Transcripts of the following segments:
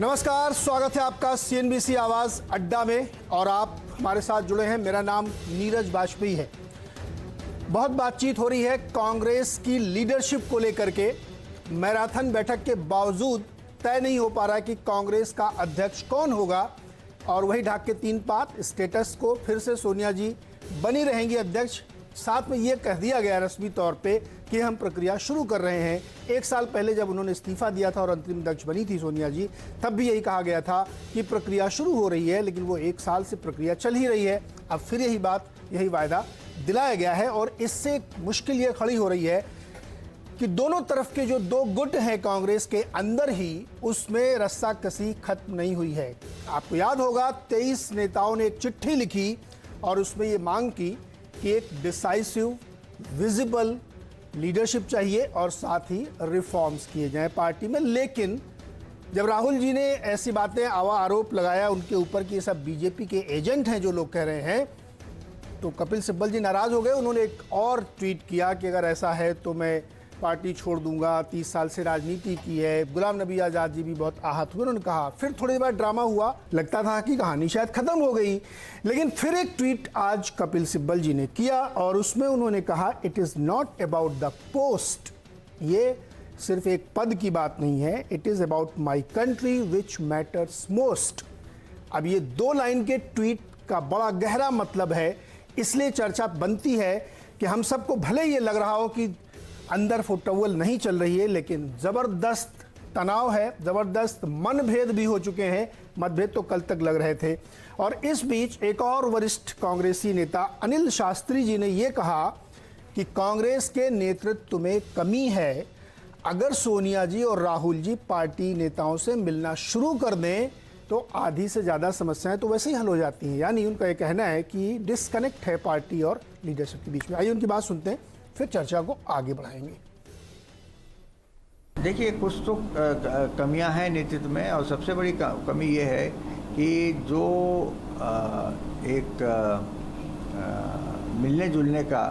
नमस्कार, स्वागत है आपका सीएनबीसी आवाज अड्डा में और आप हमारे साथ जुड़े हैं। मेरा नाम नीरज वाजपेयी है। बहुत बातचीत हो रही है कांग्रेस की लीडरशिप को लेकर के। मैराथन बैठक के बावजूद तय नहीं हो पा रहा है कि कांग्रेस का अध्यक्ष कौन होगा और वही ढाक के तीन पात स्टेटस को फिर से सोनिया जी बनी रहेंगी अध्यक्ष। साथ में ये कह दिया गया रस्मी तौर पे कि हम प्रक्रिया शुरू कर रहे हैं। एक साल पहले जब उन्होंने इस्तीफा दिया था और अंतरिम अध्यक्ष बनी थी सोनिया जी, तब भी यही कहा गया था कि प्रक्रिया शुरू हो रही है, लेकिन वो एक साल से प्रक्रिया चल ही रही है। अब फिर यही वायदा दिलाया गया है और इससे मुश्किल ये खड़ी हो रही है कि दोनों तरफ के जो दो गुट हैं कांग्रेस के अंदर ही, उसमें रस्साकसी खत्म नहीं हुई है। आपको याद होगा 23 नेताओं ने एक चिट्ठी लिखी और उसमें ये मांग की कि एक डिसाइसिव विजिबल लीडरशिप चाहिए और साथ ही रिफॉर्म्स किए जाएं पार्टी में। लेकिन जब राहुल जी ने ऐसी बातें आरोप लगाया उनके ऊपर कि ये सब बीजेपी के एजेंट हैं जो लोग कह रहे हैं, तो कपिल सिब्बल जी नाराज हो गए। उन्होंने एक और ट्वीट किया कि अगर ऐसा है तो मैं पार्टी छोड़ दूंगा, 30 साल से राजनीति की है। गुलाम नबी आज़ाद जी भी बहुत आहत हुए। उन्होंने कहा, फिर थोड़ी देर बाद ड्रामा हुआ, लगता था कि कहानी शायद खत्म हो गई, लेकिन फिर एक ट्वीट आज कपिल सिब्बल जी ने किया और उसमें उन्होंने कहा, it is not about the post. ये सिर्फ एक पद की बात नहीं है, it is about my country which matters most. अब ये 2 लाइन के ट्वीट का बड़ा गहरा मतलब है, इसलिए चर्चा बनती है कि हम सबको भले ये लग रहा हो कि अंदर फुटबॉल नहीं चल रही है, लेकिन ज़बरदस्त तनाव है, ज़बरदस्त मनभेद भी हो चुके हैं। मतभेद तो कल तक लग रहे थे। और इस बीच एक और वरिष्ठ कांग्रेसी नेता अनिल शास्त्री जी ने यह कहा कि कांग्रेस के नेतृत्व में कमी है। अगर सोनिया जी और राहुल जी पार्टी नेताओं से मिलना शुरू कर दें तो आधी से ज़्यादा समस्याएं तो वैसे ही हल हो जाती हैं। यानी उनका ये कहना है कि डिस्कनेक्ट है पार्टी और लीडरशिप के बीच में। आइए उनकी बात सुनते हैं, फिर चर्चा को आगे बढ़ाएंगे। देखिए, कुछ तो कमियां हैं नेतृत्व में और सबसे बड़ी कमी ये है कि जो एक मिलने जुलने का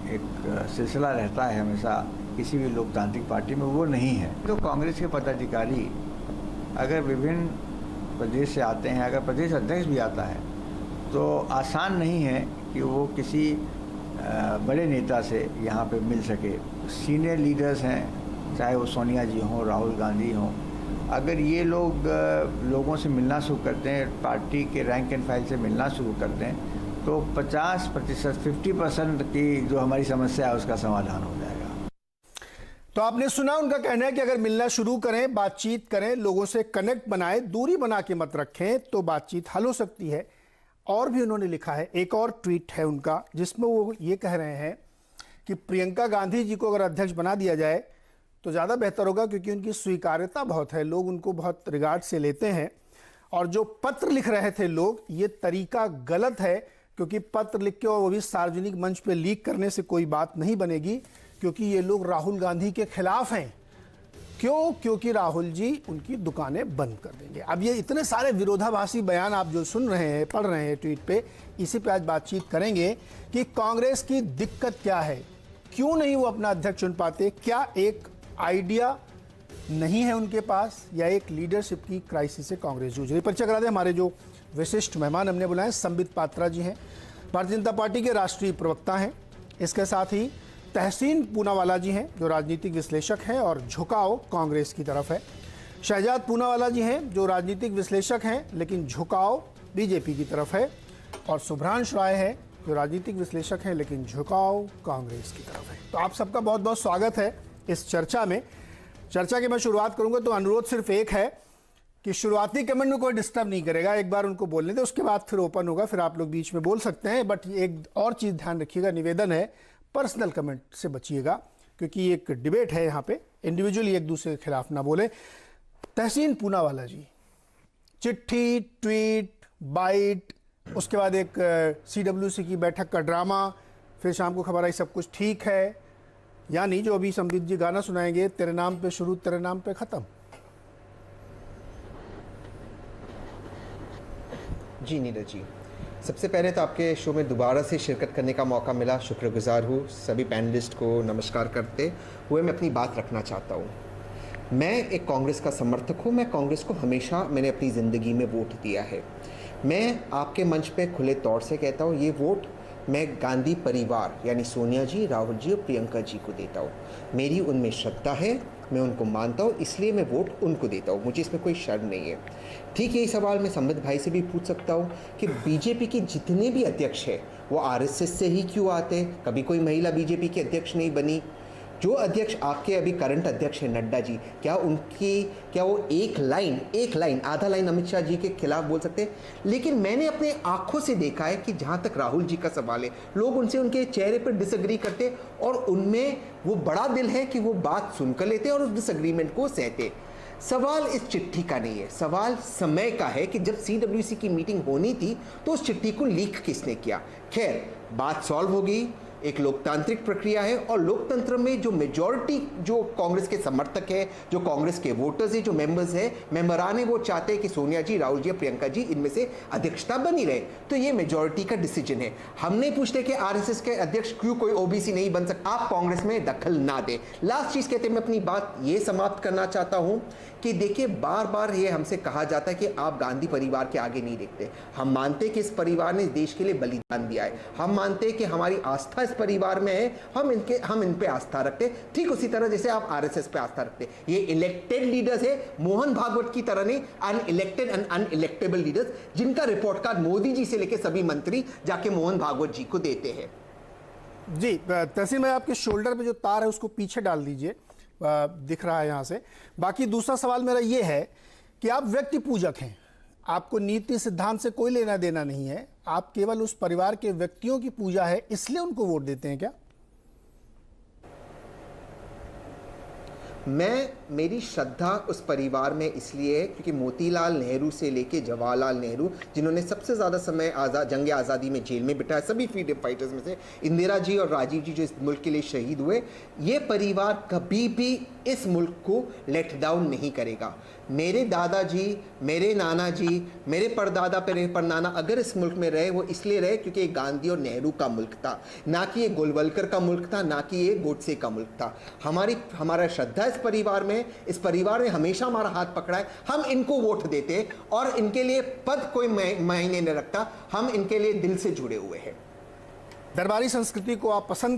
एक सिलसिला रहता है हमेशा किसी भी लोकतांत्रिक पार्टी में, वो नहीं है। तो कांग्रेस के पदाधिकारी अगर विभिन्न प्रदेश से आते हैं, अगर प्रदेश अध्यक्ष भी आता है, तो आसान नहीं है कि वो किसी बड़े नेता से यहाँ पे मिल सके। सीनियर लीडर्स हैं, चाहे वो सोनिया जी हों, राहुल गांधी हों, अगर ये लोग लोगों से मिलना शुरू करते हैं, पार्टी के रैंक एंड फाइल से मिलना शुरू करते हैं, तो 50% 50% की जो हमारी समस्या है उसका समाधान हो जाएगा। तो आपने सुना, उनका कहना है कि अगर मिलना शुरू करें, बातचीत करें, लोगों से कनेक्ट बनाएं, दूरी बना के मत रखें, तो बातचीत हल हो सकती है। और भी उन्होंने लिखा है, एक और ट्वीट है उनका जिसमें वो ये कह रहे हैं कि प्रियंका गांधी जी को अगर अध्यक्ष बना दिया जाए तो ज़्यादा बेहतर होगा, क्योंकि उनकी स्वीकार्यता बहुत है, लोग उनको बहुत रिगार्ड से लेते हैं। और जो पत्र लिख रहे थे लोग, ये तरीका गलत है, क्योंकि पत्र लिख के और वो भी सार्वजनिक मंच पे लीक करने से कोई बात नहीं बनेगी, क्योंकि ये लोग राहुल गांधी के खिलाफ हैं। क्यों? क्योंकि राहुल जी उनकी दुकानें बंद कर देंगे। अब ये इतने सारे विरोधाभासी बयान आप जो सुन रहे हैं, पढ़ रहे हैं ट्वीट पे, इसी पे आज बातचीत करेंगे कि कांग्रेस की दिक्कत क्या है, क्यों नहीं वो अपना अध्यक्ष चुन पाते, क्या एक आइडिया नहीं है उनके पास, या एक लीडरशिप की क्राइसिस से कांग्रेस जूझ रही। परिचय करा दें, हमारे जो विशिष्ट मेहमान हमने बुलाए, संबित पात्रा जी हैं, भारतीय जनता पार्टी के राष्ट्रीय प्रवक्ता हैं। इसके साथ ही तहसीन पूनावाला जी हैं, जो राजनीतिक विश्लेषक हैं और झुकाव कांग्रेस की तरफ है। शहजाद पूनावाला जी हैं, जो राजनीतिक विश्लेषक हैं लेकिन झुकाव बीजेपी की तरफ है। और सुभ्रांश राय है, जो राजनीतिक विश्लेषक हैं लेकिन झुकाव कांग्रेस की तरफ है। तो आप सबका बहुत बहुत स्वागत है इस चर्चा में। चर्चा की मैं शुरुआत करूंगा तो अनुरोध सिर्फ एक है कि शुरुआती कमेंट में कोई डिस्टर्ब नहीं करेगा, एक बार उनको बोलने दें, उसके बाद फिर ओपन होगा, फिर आप लोग बीच में बोल सकते हैं। बट एक और चीज़ ध्यान रखिएगा, निवेदन है, पर्सनल कमेंट से बचिएगा, क्योंकि एक डिबेट है यहाँ पे, इंडिविजुअली एक दूसरे के खिलाफ ना बोले। तहसीन पूनावाला जी, चिट्ठी, ट्वीट, बाइट, उसके बाद एक CWC की बैठक का ड्रामा, फिर शाम को खबर आई सब कुछ ठीक है, यानी जो अभी संबित जी गाना सुनाएंगे, तेरे नाम पे शुरू तेरे नाम पे खत्म। जी नीरज जी, सबसे पहले तो आपके शो में दोबारा से शिरकत करने का मौका मिला, शुक्रगुजार हूँ। सभी पैनलिस्ट को नमस्कार करते हुए मैं अपनी बात रखना चाहता हूँ। मैं एक कांग्रेस का समर्थक हूँ। मैं कांग्रेस को हमेशा मैंने अपनी ज़िंदगी में वोट दिया है। मैं आपके मंच पे खुले तौर से कहता हूँ, ये वोट मैं गांधी परिवार यानी सोनिया जी, राहुल जी और प्रियंका जी को देता हूँ। मेरी उनमें श्रद्धा है, मैं उनको मानता हूँ, इसलिए मैं वोट उनको देता हूँ। मुझे इसमें कोई शर्म नहीं है। ठीक यही सवाल मैं संबित भाई से भी पूछ सकता हूँ कि बीजेपी के जितने भी अध्यक्ष हैं वो आरएसएस से ही क्यों आते हैं? कभी कोई महिला बीजेपी की अध्यक्ष नहीं बनी। जो अध्यक्ष आपके अभी करंट अध्यक्ष हैं नड्डा जी, क्या वो एक लाइन आधा लाइन अमित शाह जी के खिलाफ बोल सकते हैं? लेकिन मैंने अपने आंखों से देखा है कि जहां तक राहुल जी का सवाल है, लोग उनसे उनके चेहरे पर डिसएग्री करते और उनमें वो बड़ा दिल है कि वो बात सुनकर लेते और उस डिसएग्रीमेंट को सहते। सवाल इस चिट्ठी का नहीं है, सवाल समय का है कि जब सीडब्ल्यूसी की मीटिंग होनी थी तो उस चिट्ठी को लीक किसने किया। खैर, बात सॉल्व हो गई। एक लोकतांत्रिक प्रक्रिया है और लोकतंत्र में जो मेजॉरिटी जो कांग्रेस के समर्थक है, जो कांग्रेस के वोटर्स है, जो मेंबर्स है, मेंबरान है, वो चाहते हैं कि सोनिया जी, राहुल जी, प्रियंका जी इनमें से अध्यक्षता बनी रहे। तो ये मेजॉरिटी का डिसीजन है। हम नहीं पूछते कि आरएसएस के अध्यक्ष क्यों कोई ओबीसी नहीं बन सकता। आप कांग्रेस में दखल ना दे। लास्ट चीज कहते मैं अपनी बात ये समाप्त करना चाहता हूं कि देखिए, बार बार ये हमसे कहा जाता है कि आप गांधी परिवार के आगे नहीं देखते। हम मानते हैं कि इस परिवार ने देश के लिए बलिदान दिया है। हम मानते हैं कि हमारी आस्था इस परिवार में है। हम इन पे आस्था रखते हैं, ठीक उसी तरह जैसे आप आरएसएस पे आस्था रखते हैं। ये इलेक्टेड लीडर्स है, मोहन भागवत की तरह नहीं, अनइलेक्टेड एंड अनइलेक्टेबल लीडर्स, जिनका रिपोर्ट कार्ड मोदी जी से लेकर सभी मंत्री जाके मोहन भागवत जी को देते हैं। जी, तहसीन भाई, आपके शोल्डर पे जो तार है उसको पीछे डाल दीजिए, दिख रहा है यहाँ से। बाकी दूसरा सवाल मेरा ये है कि आप व्यक्ति पूजक हैं, आपको नीति सिद्धांत से कोई लेना देना नहीं है, आप केवल उस परिवार के व्यक्तियों की पूजा है, इसलिए उनको वोट देते हैं क्या? मेरी श्रद्धा उस परिवार में इसलिए है क्योंकि मोतीलाल नेहरू से लेके जवाहरलाल नेहरू, जिन्होंने सबसे ज़्यादा समय जंग आज़ादी में जेल में बिताया, सभी फ्रीडम फाइटर्स में से इंदिरा जी और राजीव जी जो इस मुल्क के लिए शहीद हुए, ये परिवार कभी भी इस मुल्क को लेट डाउन नहीं करेगा। मेरे दादाजी, मेरे नाना जी, मेरे परदादा, परनाना अगर इस मुल्क में रहे, वो इसलिए रहे क्योंकि ये गांधी और नेहरू का मुल्क था, ना कि ये गोलवलकर का मुल्क था, ना कि ये गोडसे का मुल्क था। हमारा श्रद्धा इस परिवार में, इस परिवार ने हमेशा हमारा हाथ पकड़ा है। हम इनको वोट देते और इनके लिए पद कोई मायने नहीं रखता, हम इनके लिए दिल से जुड़े हुए हैं। दरबारी संस्कृति को आप पसंद